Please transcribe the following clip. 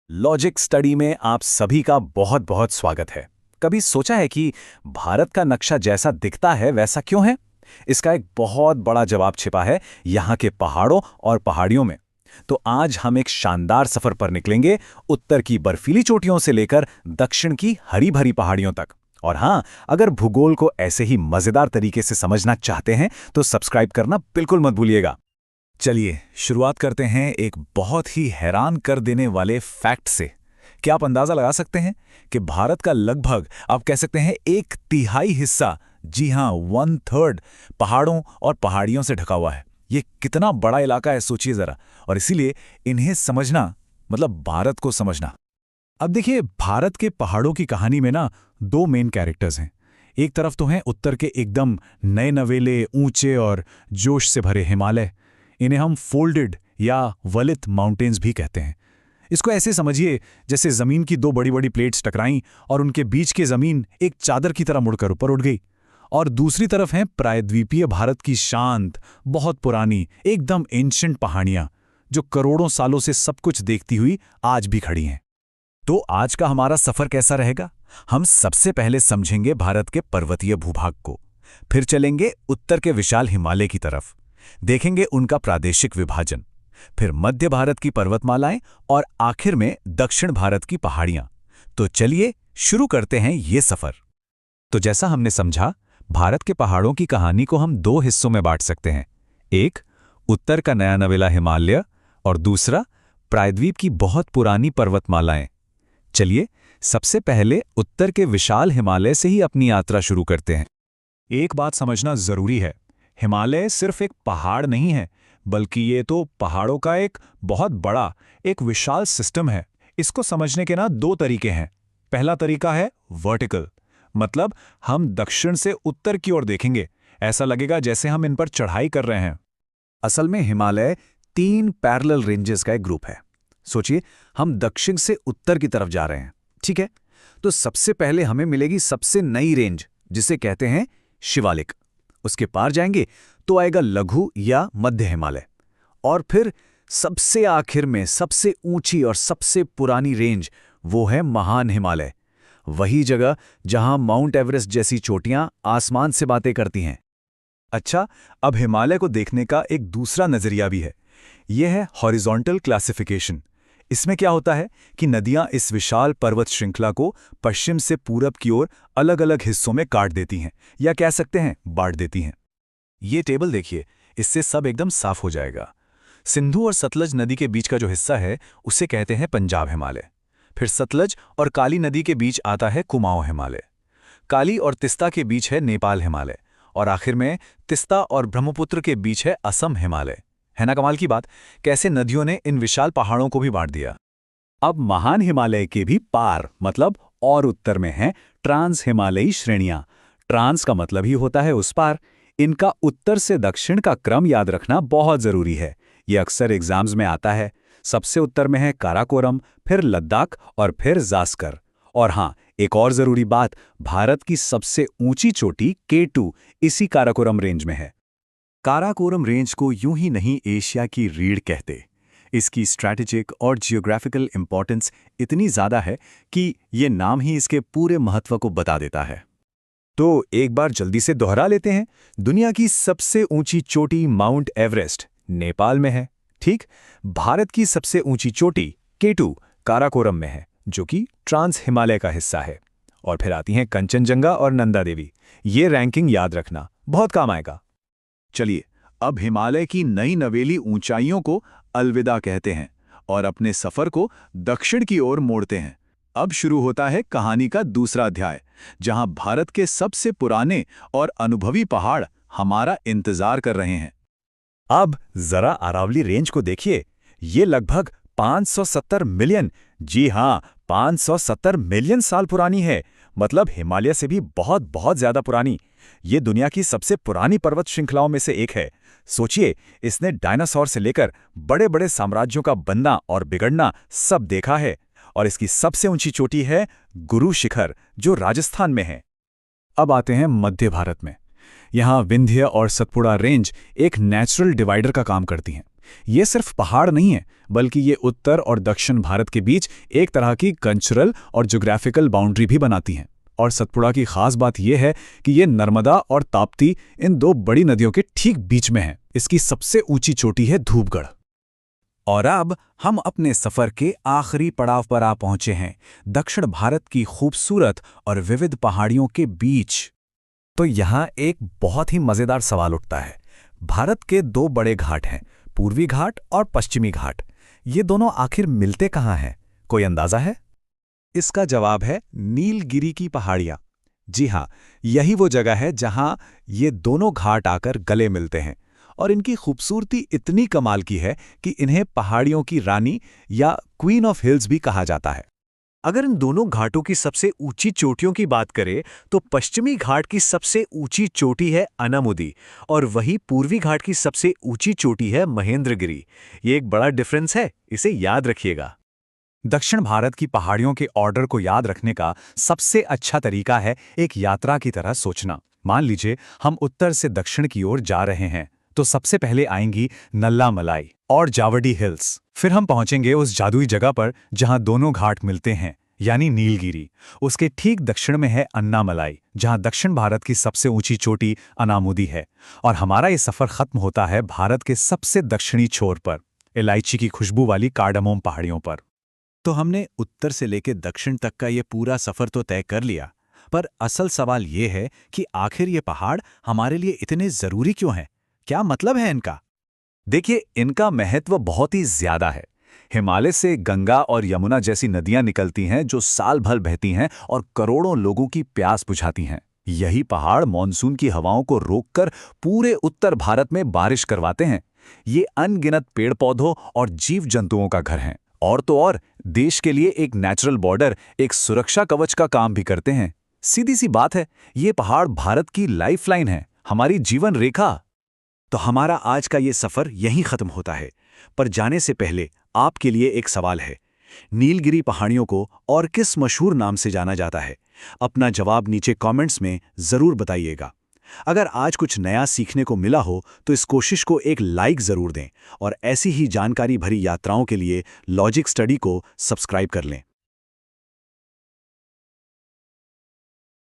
Logic study में आप सभी का बहुत बहुत स्वागत है। कभी सोचा है कि भारत का नक्शा जैसा दिखता है वैसा क्यों है? इसका एक बहुत बड़ा जवाब छिपा है यहाँ के पहाड़ों और पहाड़ियों में। तो आज हम एक शानदार सफर पर निकलेंगे, उत्तर की बर्फीली चोटियों से लेकर दक्षिण की हरी भरी पहाड़ियों तक। और हाँ, अगर भूगोल को ऐसे ही मजेदार तरीके से समझना चाहते हैं तो सब्सक्राइब करना बिल्कुल मत भूलिएगा। चलिए शुरुआत करते हैं एक बहुत ही हैरान कर देने वाले फैक्ट से। क्या आप अंदाजा लगा सकते हैं कि भारत का लगभग आप कह सकते हैं 1/3 हिस्सा, जी हां 1/3, पहाड़ों और पहाड़ियों से ढका हुआ है। ये कितना बड़ा इलाका है सोचिए जरा। और इसीलिए इन्हें समझना मतलब भारत को समझना। अब देखिए, भारत के पहाड़ों की कहानी में ना दो मेन कैरेक्टर्स हैं। एक तरफ तो हैं उत्तर के एकदम नए नवेले ऊंचे और जोश से भरे हिमालय। इन्हें हम फोल्डेड या वलित माउंटेन्स भी कहते हैं। इसको ऐसे समझिए जैसे जमीन की दो बड़ी बड़ी प्लेट्स टकराईं और उनके बीच की जमीन एक चादर की तरह मुड़कर ऊपर उठ गई। और दूसरी तरफ हैं प्रायद्वीपीय भारत की शांत, बहुत पुरानी, एकदम एंशिएंट पहाड़ियां जो करोड़ों सालों से सब कुछ देखती हुई आज भी खड़ी हैं। तो आज का हमारा सफर कैसा रहेगा? हम सबसे पहले समझेंगे भारत के पर्वतीय भूभाग को, फिर चलेंगे उत्तर के विशाल हिमालय की तरफ, देखेंगे उनका प्रादेशिक विभाजन, फिर मध्य भारत की पर्वतमालाएं और आखिर में दक्षिण भारत की पहाड़ियां। तो चलिए शुरू करते हैं ये सफर। तो जैसा हमने समझा, भारत के पहाड़ों की कहानी को हम दो हिस्सों में बांट सकते हैं। एक उत्तर का नया नवेला हिमालय और दूसरा प्रायद्वीप की बहुत पुरानी पर्वतमालाएं। चलिए सबसे पहले उत्तर के विशाल हिमालय से ही अपनी यात्रा शुरू करते हैं। एक बात समझना जरूरी है, हिमालय सिर्फ एक पहाड़ नहीं है, बल्कि ये तो पहाड़ों का एक बहुत बड़ा, एक विशाल सिस्टम है। इसको समझने के ना दो तरीके हैं। पहला तरीका है वर्टिकल, मतलब हम दक्षिण से उत्तर की ओर देखेंगे, ऐसा लगेगा जैसे हम इन पर चढ़ाई कर रहे हैं। असल में हिमालय 3 पैरेलल रेंजेस का एक ग्रुप है। सोचिए, हम दक्षिण से उत्तर की तरफ जा रहे हैं, ठीक है? तो सबसे पहले हमें मिलेगी सबसे नई रेंज, जिसे कहते हैं शिवालिक। उसके पार जाएंगे तो आएगा लघु या मध्य हिमालय, और फिर सबसे आखिर में सबसे ऊंची और सबसे पुरानी रेंज, वो है महान हिमालय। वही जगह जहां माउंट एवरेस्ट जैसी चोटियां आसमान से बातें करती हैं। अच्छा, अब हिमालय को देखने का एक दूसरा नजरिया भी है। यह है हॉरिजॉन्टल क्लासिफिकेशन। इसमें क्या होता है कि नदियां इस विशाल पर्वत श्रृंखला को पश्चिम से पूरब की ओर अलग अलग हिस्सों में काट देती हैं, या कह सकते हैं बांट देती हैं। ये टेबल देखिए, इससे सब एकदम साफ हो जाएगा। सिंधु और सतलज नदी के बीच का जो हिस्सा है उसे कहते हैं पंजाब हिमालय। फिर सतलज और काली नदी के बीच आता है कुमाऊं हिमालय। काली और तिस्ता के बीच है नेपाल हिमालय, और आखिर में तिस्ता और ब्रह्मपुत्र के बीच है असम हिमालय। है ना कमाल की बात, कैसे नदियों ने इन विशाल पहाड़ों को भी बांट दिया। अब महान हिमालय के भी पार मतलब और उत्तर में हैं ट्रांस हिमालयी श्रेणियां। ट्रांस का मतलब ही होता है उस पार। इनका उत्तर से दक्षिण का क्रम याद रखना बहुत जरूरी है। यह अक्सर एग्जाम्स में आता है। सबसे उत्तर में है काराकोरम, फिर लद्दाख और फिर जास्कर। और हाँ, एक और जरूरी बात, भारत की सबसे ऊंची चोटी K2 इसी काराकोरम रेंज में है। काराकोरम रेंज को यूं ही नहीं एशिया की रीढ़ कहते। इसकी स्ट्रैटेजिक और जियोग्राफिकल इंपॉर्टेंस इतनी ज्यादा है कि ये नाम ही इसके पूरे महत्व को बता देता है। तो एक बार जल्दी से दोहरा लेते हैं। दुनिया की सबसे ऊंची चोटी माउंट एवरेस्ट नेपाल में है, ठीक? भारत की सबसे ऊंची चोटी K2 काराकोरम में है, जो कि ट्रांस हिमालय का हिस्सा है। और फिर आती हैं कंचनजंगा और नंदा देवी। ये रैंकिंग याद रखना बहुत काम आएगा। चलिए, अब हिमालय की नई नवेली ऊंचाइयों को अलविदा कहते हैं और अपने सफर को दक्षिण की ओर मोड़ते हैं। अब शुरू होता है कहानी का दूसरा अध्याय, जहां भारत के सबसे पुराने और अनुभवी पहाड़ हमारा इंतजार कर रहे हैं। अब जरा अरावली रेंज को देखिए। ये लगभग 570 मिलियन, जी हां 570 मिलियन साल पुरानी है। मतलब हिमालय से भी बहुत बहुत ज्यादा पुरानी। ये दुनिया की सबसे पुरानी पर्वत श्रृंखलाओं में से एक है। सोचिए, इसने डायनासोर से लेकर बड़े बड़े साम्राज्यों का बनना और बिगड़ना सब देखा है। और इसकी सबसे ऊंची चोटी है गुरु शिखर, जो राजस्थान में है। अब आते हैं मध्य भारत में। यहाँ विंध्य और सतपुड़ा रेंज एक नेचुरल डिवाइडर का काम करती हैं। ये सिर्फ पहाड़ नहीं है, बल्कि ये उत्तर और दक्षिण भारत के बीच एक तरह की कल्चरल और ज्योग्राफिकल बाउंड्री भी बनाती हैं। और सतपुड़ा की खास बात यह है कि ये नर्मदा और ताप्ती इन दो बड़ी नदियों के ठीक बीच में है। इसकी सबसे ऊंची चोटी है धूपगढ़। और अब हम अपने सफर के आखिरी पड़ाव पर आ पहुंचे हैं, दक्षिण भारत की खूबसूरत और विविध पहाड़ियों के बीच। तो यहाँ एक बहुत ही मजेदार सवाल उठता है। भारत के दो बड़े घाट हैं, पूर्वी घाट और पश्चिमी घाट। ये दोनों आखिर मिलते कहाँ हैं? कोई अंदाजा है? इसका जवाब है नीलगिरी की पहाड़ियाँ। जी हाँ, यही वो जगह है जहाँ ये दोनों घाट आकर गले मिलते हैं। और इनकी खूबसूरती इतनी कमाल की है कि इन्हें पहाड़ियों की रानी या क्वीन ऑफ हिल्स भी कहा जाता है। अगर इन दोनों घाटों की सबसे ऊंची चोटियों की बात करें तो पश्चिमी घाट की सबसे ऊंची चोटी है अनामुदी और वही पूर्वी घाट की सबसे ऊंची चोटी है महेंद्रगिरी। ये एक बड़ा डिफरेंस है, इसे याद रखिएगा। दक्षिण भारत की पहाड़ियों के ऑर्डर को याद रखने का सबसे अच्छा तरीका है एक यात्रा की तरह सोचना। मान लीजिए हम उत्तर से दक्षिण की ओर जा रहे हैं, तो सबसे पहले आएंगी नल्लामलाई और जावडी हिल्स। फिर हम पहुंचेंगे उस जादुई जगह पर जहां दोनों घाट मिलते हैं, यानी नीलगिरी। उसके ठीक दक्षिण में है अन्नामलाई, जहां दक्षिण भारत की सबसे ऊंची चोटी अनामुदी है। और हमारा ये सफर खत्म होता है भारत के सबसे दक्षिणी छोर पर, इलायची की खुशबू वाली कार्डामोम पहाड़ियों पर। तो हमने उत्तर से लेकर दक्षिण तक का ये पूरा सफर तो तय कर लिया, पर असल सवाल ये है कि आखिर ये पहाड़ हमारे लिए इतने जरूरी क्यों हैं? क्या मतलब है इनका? देखिए, इनका महत्व बहुत ही ज्यादा है। हिमालय से गंगा और यमुना जैसी नदियां निकलती हैं जो साल भर बहती हैं और करोड़ों लोगों की प्यास बुझाती हैं। यही पहाड़ मानसून की हवाओं को रोककर पूरे उत्तर भारत में बारिश करवाते हैं। ये अनगिनत पेड़ पौधों और जीव जंतुओं का घर हैं। और तो और देश के लिए एक नेचुरल बॉर्डर, एक सुरक्षा कवच का काम भी करते हैं। सीधी सी बात है, ये पहाड़ भारत की लाइफलाइन है, हमारी जीवन रेखा। तो हमारा आज का ये सफर यहीं खत्म होता है, पर जाने से पहले आपके लिए एक सवाल है। नीलगिरी पहाड़ियों को और किस मशहूर नाम से जाना जाता है? अपना जवाब नीचे कमेंट्स में जरूर बताइएगा। अगर आज कुछ नया सीखने को मिला हो तो इस कोशिश को एक लाइक जरूर दें और ऐसी ही जानकारी भरी यात्राओं के लिए लॉजिक स्टडी को सब्सक्राइब कर लें।